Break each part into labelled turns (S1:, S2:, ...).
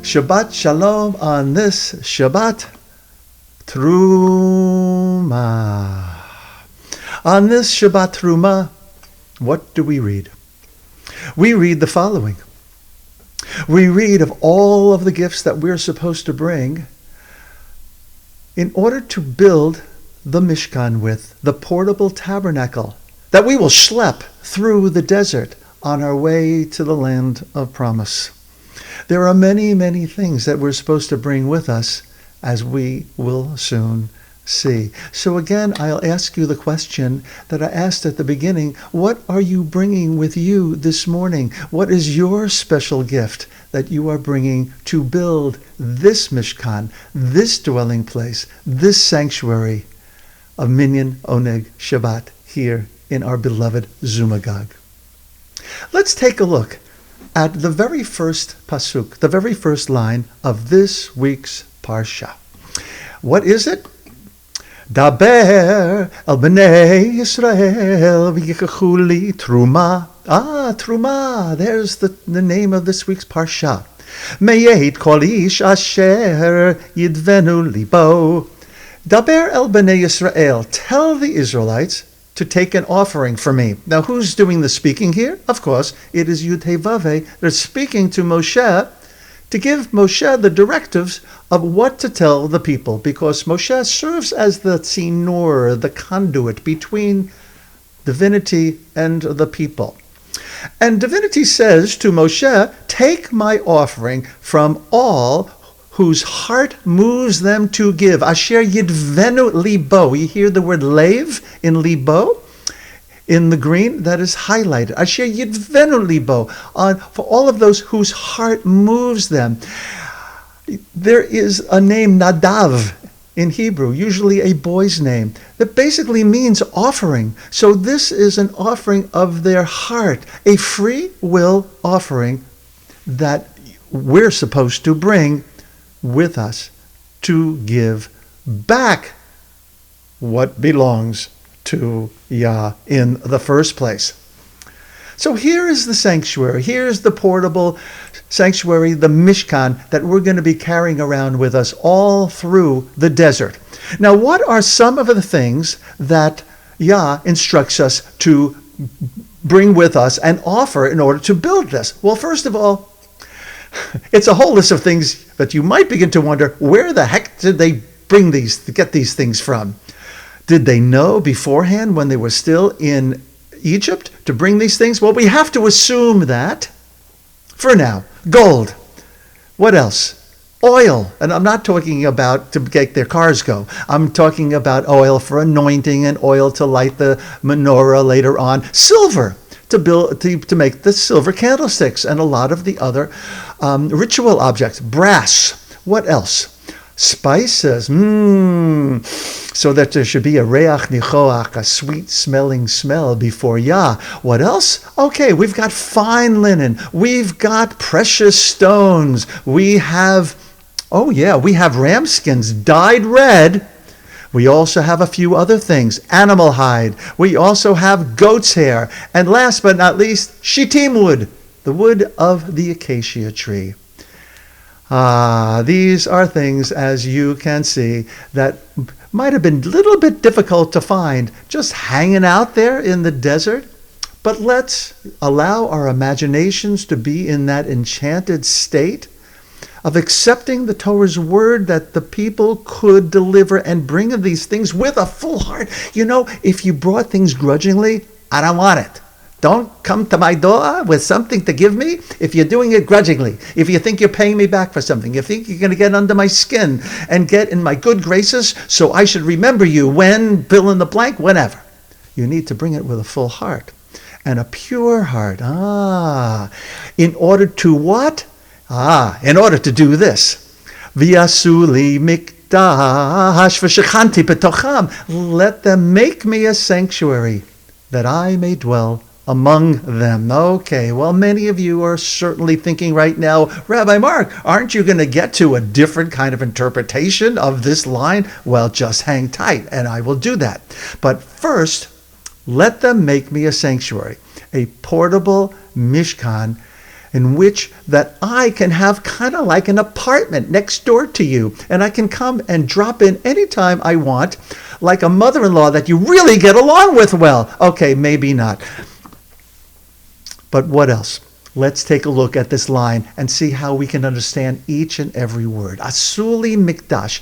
S1: Shabbat Shalom on this Shabbat Terumah. On this Shabbat Terumah, what do we read? We read the following. We read of all of the gifts that we're supposed to bring in order to build the Mishkan with, the portable tabernacle that we will schlep through the desert on our way to the land of promise. There are many, many things that we're supposed to bring with us, as we will soon see. So again, I'll ask you the question that I asked at the beginning. What are you bringing with you this morning? What is your special gift that you are bringing to build this Mishkan, this dwelling place, this sanctuary of Minyan Oneg Shabbat here in our beloved Zumagog? Let's take a look at the very first pasuk, the very first line of this week's parsha. What is it? Daber el bnei Yisrael v'yikachu li Terumah. Terumah, there's the name of this week's parsha. Meyet kol ish asher yidvenu libo. Daber el bnei Yisrael, tell the Israelites to take an offering for me. Now, who's doing the speaking here? Of course, it is Yud-Heh-Vav-Heh. They're speaking to Moshe to give Moshe the directives of what to tell the people, because Moshe serves as the tzinor, the conduit between divinity and the people. And divinity says to Moshe, take my offering from all whose heart moves them to give. Asher yidvenu libo. You hear the word lev in libo? In the green, that is highlighted. Asher yidvenu libo. For all of those whose heart moves them. There is a name, Nadav, in Hebrew, usually a boy's name, that basically means offering. So this is an offering of their heart, a free will offering that we're supposed to bring with us to give back what belongs to Yah in the first place. So here is the sanctuary. Here's the portable sanctuary, the Mishkan, that we're going to be carrying around with us all through the desert. Now, what are some of the things that Yah instructs us to bring with us and offer in order to build this? Well, first of all, it's a whole list of things that you might begin to wonder, where the heck did they get these things from? Did they know beforehand when they were still in Egypt to bring these things? Well, we have to assume that. For now, gold. What else? Oil. And I'm not talking about to make their cars go. I'm talking about oil for anointing and oil to light the menorah later on. Silver. To make the silver candlesticks and a lot of the other ritual objects. Brass. What else? Spices. So that there should be a reach nichoach, a sweet smelling smell before Yah. What else? Okay, we've got fine linen. We've got precious stones. We have ram skins dyed red. We also have a few other things. Animal hide. We also have goat's hair. And last but not least, shittim wood, the wood of the acacia tree. These are things, as you can see, that might have been a little bit difficult to find just hanging out there in the desert. But let's allow our imaginations to be in that enchanted state of accepting the Torah's word that the people could deliver and bring these things with a full heart. You know, if you brought things grudgingly, I don't want it. Don't come to my door with something to give me if you're doing it grudgingly. If you think you're paying me back for something, you think you're going to get under my skin and get in my good graces, so I should remember you when, fill in the blank, whenever. You need to bring it with a full heart and a pure heart. In order to what? In order to do this. V'yasuli mikdash v'shechanti b'tocham. Let them make me a sanctuary that I may dwell among them. Okay, well, many of you are certainly thinking right now, Rabbi Mark, aren't you going to get to a different kind of interpretation of this line? Well, just hang tight, and I will do that. But first, let them make me a sanctuary, a portable Mishkan, in which that I can have kind of like an apartment next door to you, and I can come and drop in anytime I want, like a mother-in-law that you really get along with well. Okay, maybe not. But what else? Let's take a look at this line and see how we can understand each and every word. Asuli mikdash.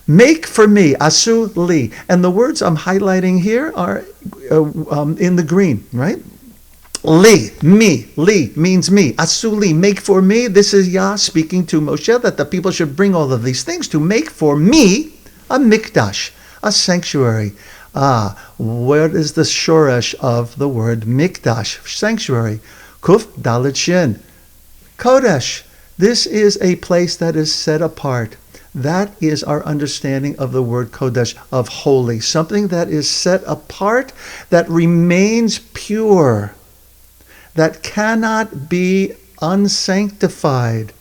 S1: Make for me, asu li. And the words I'm highlighting here are in the green, right? Li, me, li means me. Asu li, make for me. This is Yah speaking to Moshe that the people should bring all of these things to make for me a mikdash, a sanctuary. Where is the shoresh of the word mikdash, sanctuary? Kuf dalet shin. Kodesh. This is a place that is set apart. That is our understanding of the word kodesh, of holy. Something that is set apart, that remains pure, that cannot be unsanctified.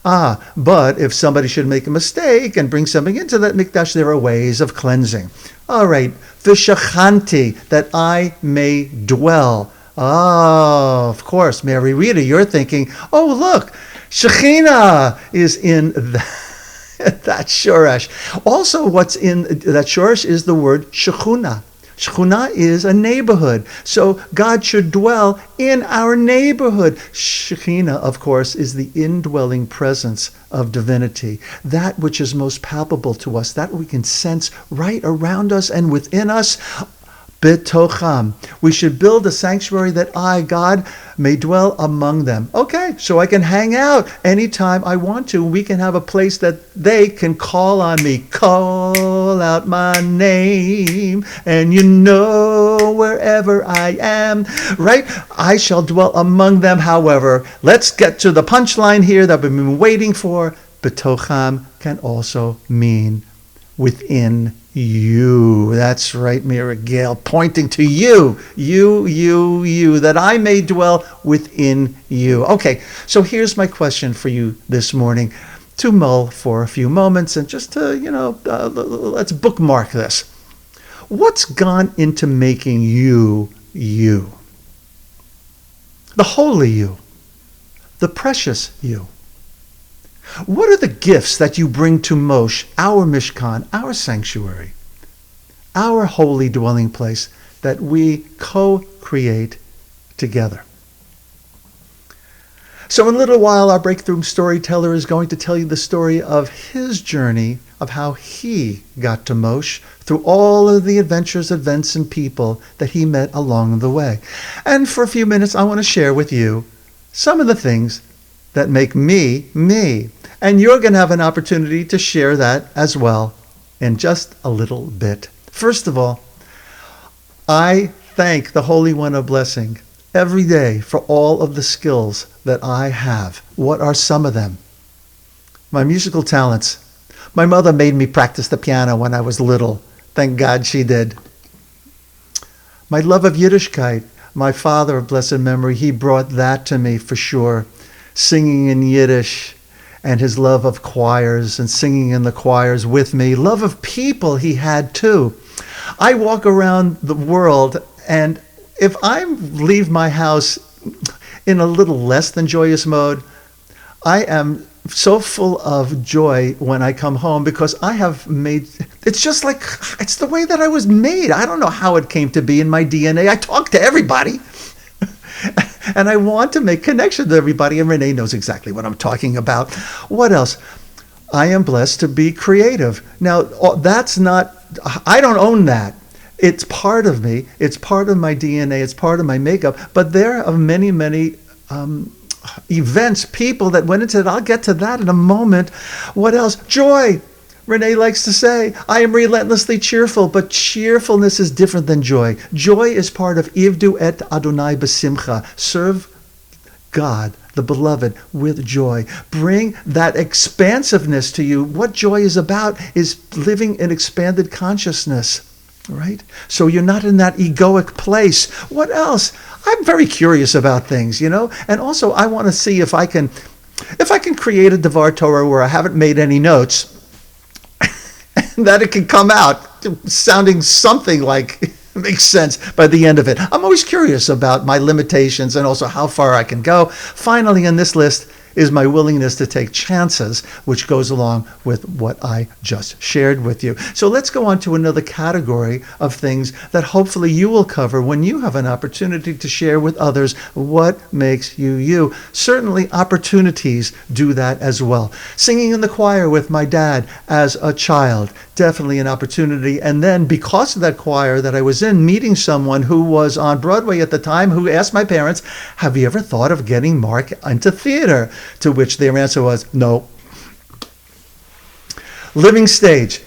S1: But if somebody should make a mistake and bring something into that mikdash, there are ways of cleansing. All right, v'shachanti, that I may dwell. Of course, Mary Rita, you're thinking, oh, look, Shekhinah is in that shoresh. Also, what's in that shoresh is the word shechuna. Shechuna is a neighborhood. So God should dwell in our neighborhood. Shekhinah, of course, is the indwelling presence of divinity. That which is most palpable to us, that we can sense right around us and within us. Betocham. We should build a sanctuary that I, God, may dwell among them. Okay, so I can hang out anytime I want to. We can have a place that they can call on me. Call out my name, and you know wherever I am, right? I shall dwell among them. However, let's get to the punchline here that we've been waiting for. Betocham can also mean within you. That's right, Mira Gail, pointing to you, that I may dwell within you. Okay, so here's my question for you this morning, to mull for a few moments and just to, let's bookmark this. What's gone into making you, you? The holy you, the precious you. What are the gifts that you bring to Moshe, our Mishkan, our sanctuary, our holy dwelling place that we co-create together? So in a little while, our breakthrough storyteller is going to tell you the story of his journey, of how he got to Moshe through all of the adventures, events, and people that he met along the way. And for a few minutes, I want to share with you some of the things that make me, me. And you're going to have an opportunity to share that as well in just a little bit. First of all, I thank the Holy One of Blessing every day for all of the skills that I have. What are some of them? My musical talents. My mother made me practice the piano when I was little. Thank God she did. My love of Yiddishkeit. My father of blessed memory, he brought that to me for sure. Singing in Yiddish, and his love of choirs and singing in the choirs with me. Love of people he had too. I walk around the world, and if I leave my house in a little less than joyous mode, I am so full of joy when I come home because I have made, it's just like, it's the way that I was made. I don't know how it came to be in my DNA. I talk to everybody. And I want to make connection with everybody, and Renee knows exactly what I'm talking about. What else? I am blessed to be creative. Now, that's not, I don't own that. It's part of me. It's part of my DNA. It's part of my makeup. But there are many, many events, people that went into it. I'll get to that in a moment. What else? Joy. Renee likes to say, I am relentlessly cheerful, but cheerfulness is different than joy. Joy is part of Ivdu et Adonai b'simcha. Serve God, the beloved, with joy. Bring that expansiveness to you. What joy is about is living in expanded consciousness, right? So you're not in that egoic place. What else? I'm very curious about things, and also I want to see if I can create a Devar Torah where I haven't made any notes, that it can come out sounding something like Makes sense by the end of it. I'm always curious about my limitations and also how far I can go. Finally, in this list is my willingness to take chances, which goes along with what I just shared with you. So let's go on to another category of things that hopefully you will cover when you have an opportunity to share with others what makes you you. Certainly opportunities do that as well. Singing in the choir with my dad as a child, definitely an opportunity. And then because of that choir that I was in, meeting someone who was on Broadway at the time who asked my parents, have you ever thought of getting Mark into theater? To which their answer was, no. Living Stage.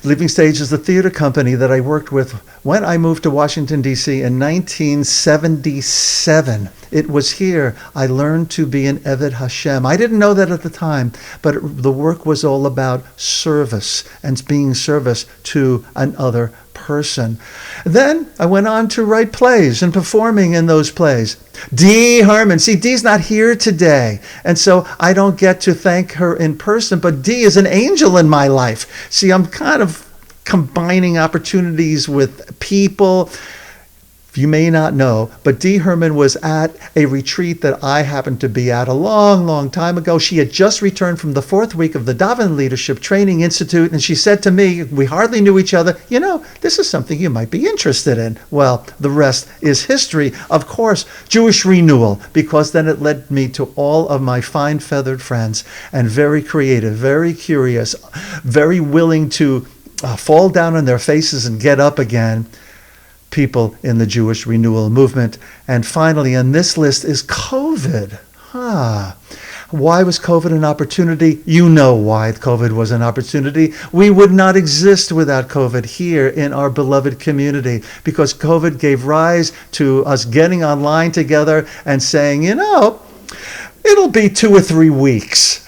S1: Living Stage is the theater company that I worked with when I moved to Washington, D.C. in 1977. It was here I learned to be an Eved Hashem. I didn't know that at the time, but the work was all about service and being service to another person. Then I went on to write plays and performing in those plays. Dee Herman. See, Dee's not here today, and so I don't get to thank her in person, but Dee is an angel in my life. See, I'm kind of combining opportunities with people. You may not know, but Dee Herman was at a retreat that I happened to be at a long, long time ago. She had just returned from the 4th week of the Davin Leadership Training Institute, and she said to me, we hardly knew each other, you know, this is something you might be interested in. Well, the rest is history. Of course, Jewish renewal, because then it led me to all of my fine feathered friends, and very creative, very curious, very willing to fall down on their faces and get up again, people in the Jewish renewal movement. And finally, on this list is COVID. Why was COVID an opportunity? You know why COVID was an opportunity. We would not exist without COVID here in our beloved community, because COVID gave rise to us getting online together and saying, you know, it'll be 2 or 3 weeks.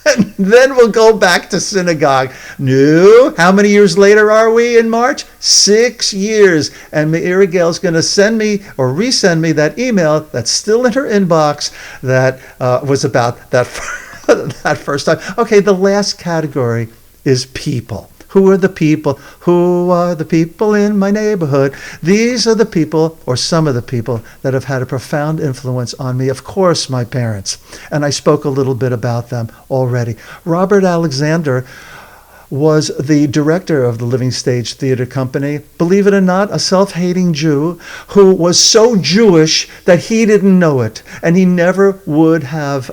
S1: And then we'll go back to synagogue. No, how many years later are we in March? 6 years. And Meira Gail's going to send me or resend me that email that's still in her inbox that was about that, that first time. Okay, the last category is people. Who are the people? Who are the people in my neighborhood? These are the people, or some of the people, that have had a profound influence on me. Of course, my parents. And I spoke a little bit about them already. Robert Alexander was the director of the Living Stage Theater Company. Believe it or not, a self-hating Jew who was so Jewish that he didn't know it. And he never would have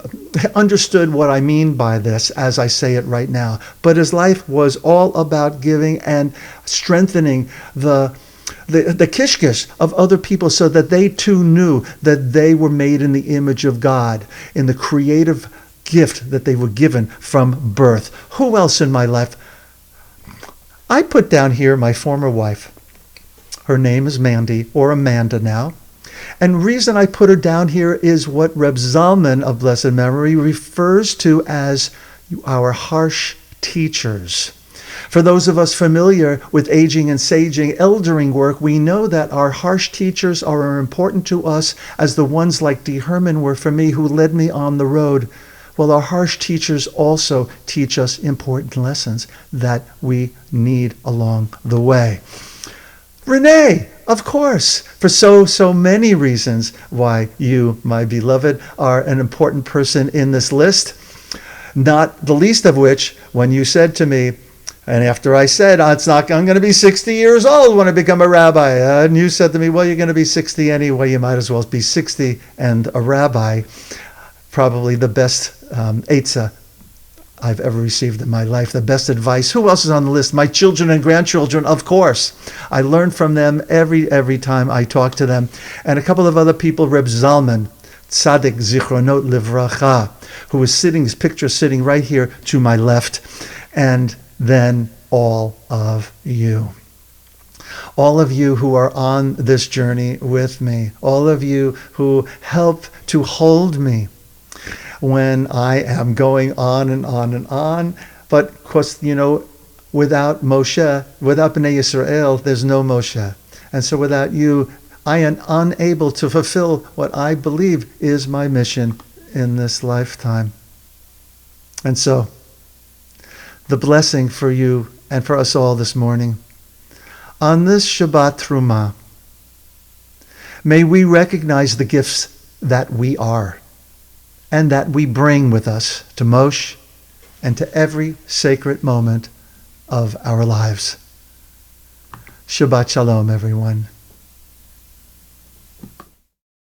S1: understood what I mean by this as I say it right now. But his life was all about giving and strengthening the kishkish of other people so that they too knew that they were made in the image of God, in the creative gift that they were given from birth. Who else in my life? I put down here my former wife. Her name is Mandy, or Amanda now. And reason I put her down here is what Reb Zalman of blessed memory refers to as our harsh teachers. For those of us familiar with aging and saging, eldering work, we know that our harsh teachers are important to us as the ones like Dee Herman were for me, who led me on the road. Well, our harsh teachers also teach us important lessons that we need along the way. Renee, of course, for so many reasons why you, my beloved, are an important person in this list. Not the least of which, when you said to me, and after I said, I'm going to be 60 years old when I become a rabbi. And you said to me, well, you're going to be 60 anyway. You might as well be 60 and a rabbi. Probably the best eitzah I've ever received in my life, the best advice. Who else is on the list? My children and grandchildren, of course. I learn from them every time I talk to them. And a couple of other people, Reb Zalman, Tzaddik Zichronot Livracha, who is sitting, his picture sitting right here to my left. And then all of you. All of you who are on this journey with me. All of you who help to hold me when I am going on and on and on. But of course, you know, without Moshe, without Bnei Yisrael, there's no Moshe. And so without you, I am unable to fulfill what I believe is my mission in this lifetime. And so, the blessing for you and for us all this morning. On this Shabbat Terumah, may we recognize the gifts that we are and that we bring with us to Moshe and to every sacred moment of our lives. Shabbat Shalom, everyone.